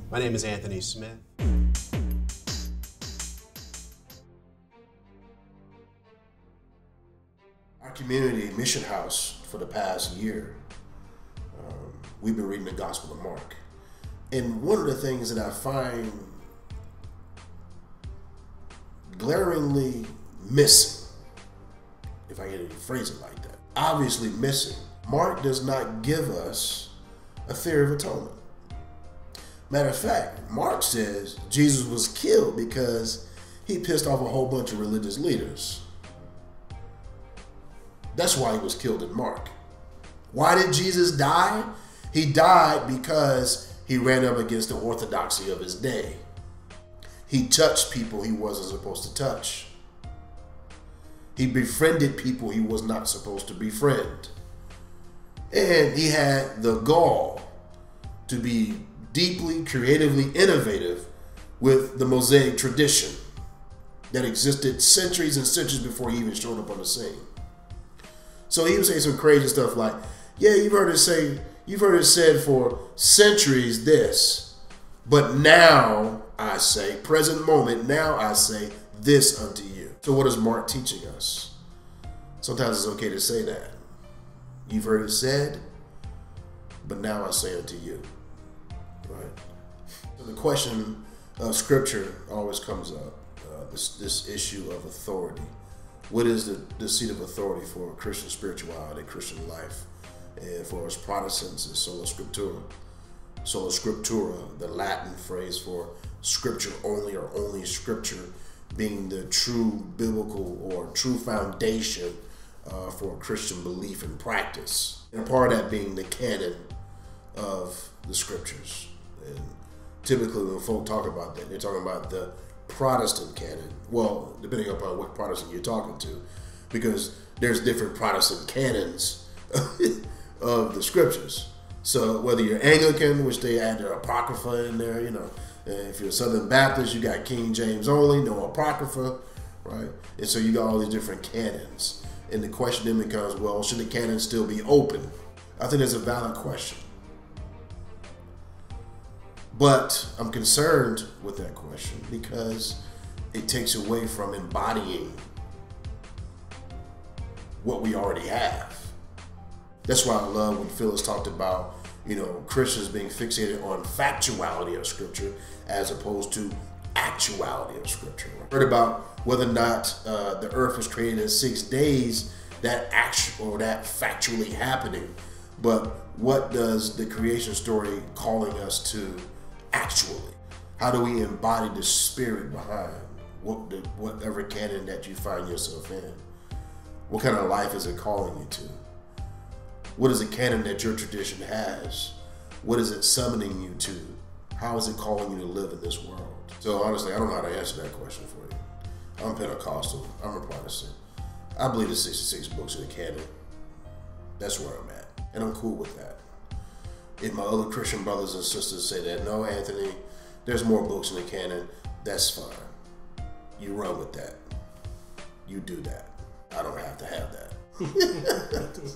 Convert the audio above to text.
My name is Anthony Smith. Our community mission house for the past year, we've been reading the Gospel of Mark. And one of the things that I find glaringly missing, if I can phrase it like that, obviously missing, Mark does not give us a theory of atonement. Matter of fact, Mark says Jesus was killed because he pissed off a whole bunch of religious leaders. That's why he was killed in Mark. Why did Jesus die? He died because he ran up against the orthodoxy of his day. He touched people he wasn't supposed to touch. He befriended people he was not supposed to befriend. And he had the gall to be deeply creatively innovative with the Mosaic tradition that existed centuries and centuries before he even showed up on the scene. So he was saying some crazy stuff like, yeah, you've heard it said for centuries this, but now I say, present moment, now I say this unto you. So what is Mark teaching us? Sometimes it's okay to say that. You've heard it said, but now I say unto you. Right? So the question of scripture always comes up, this issue of authority. What is the seat of authority for Christian spirituality, Christian life? And for us Protestants, it's sola scriptura. Sola scriptura, the Latin phrase for scripture only or only scripture, being the true biblical or true foundation for Christian belief and practice. And part of that being the canon of the scriptures. And typically when folk talk about that, they're talking about the Protestant canon. Well, depending upon what Protestant you're talking to, because there's different Protestant canons of the scriptures. So whether you're Anglican, which they add their Apocrypha in there, you know, and if you're Southern Baptist, you got King James only, no Apocrypha, right? And so you got all these different canons. And the question then becomes, well, should the canon still be open? I think that's a valid question. But I'm concerned with that question because it takes away from embodying what we already have. That's why I love when Phyllis talked about, you know, Christians being fixated on factuality of scripture as opposed to actuality of scripture. I heard about whether or not the earth was created in 6 days, that factually happening. But what does the creation story calling us to actually? How do we embody the spirit behind whatever canon that you find yourself in? What kind of life is it calling you to? What is the canon that your tradition has? What is it summoning you to? How is it calling you to live in this world? So honestly, I don't know how to answer that question for you. I'm Pentecostal, I'm a Protestant. I believe the 66 books of the canon. That's where I'm at, and I'm cool with that. If my other Christian brothers and sisters say that, no, Anthony, there's more books in the canon, that's fine. You run with that. You do that. I don't have to have that.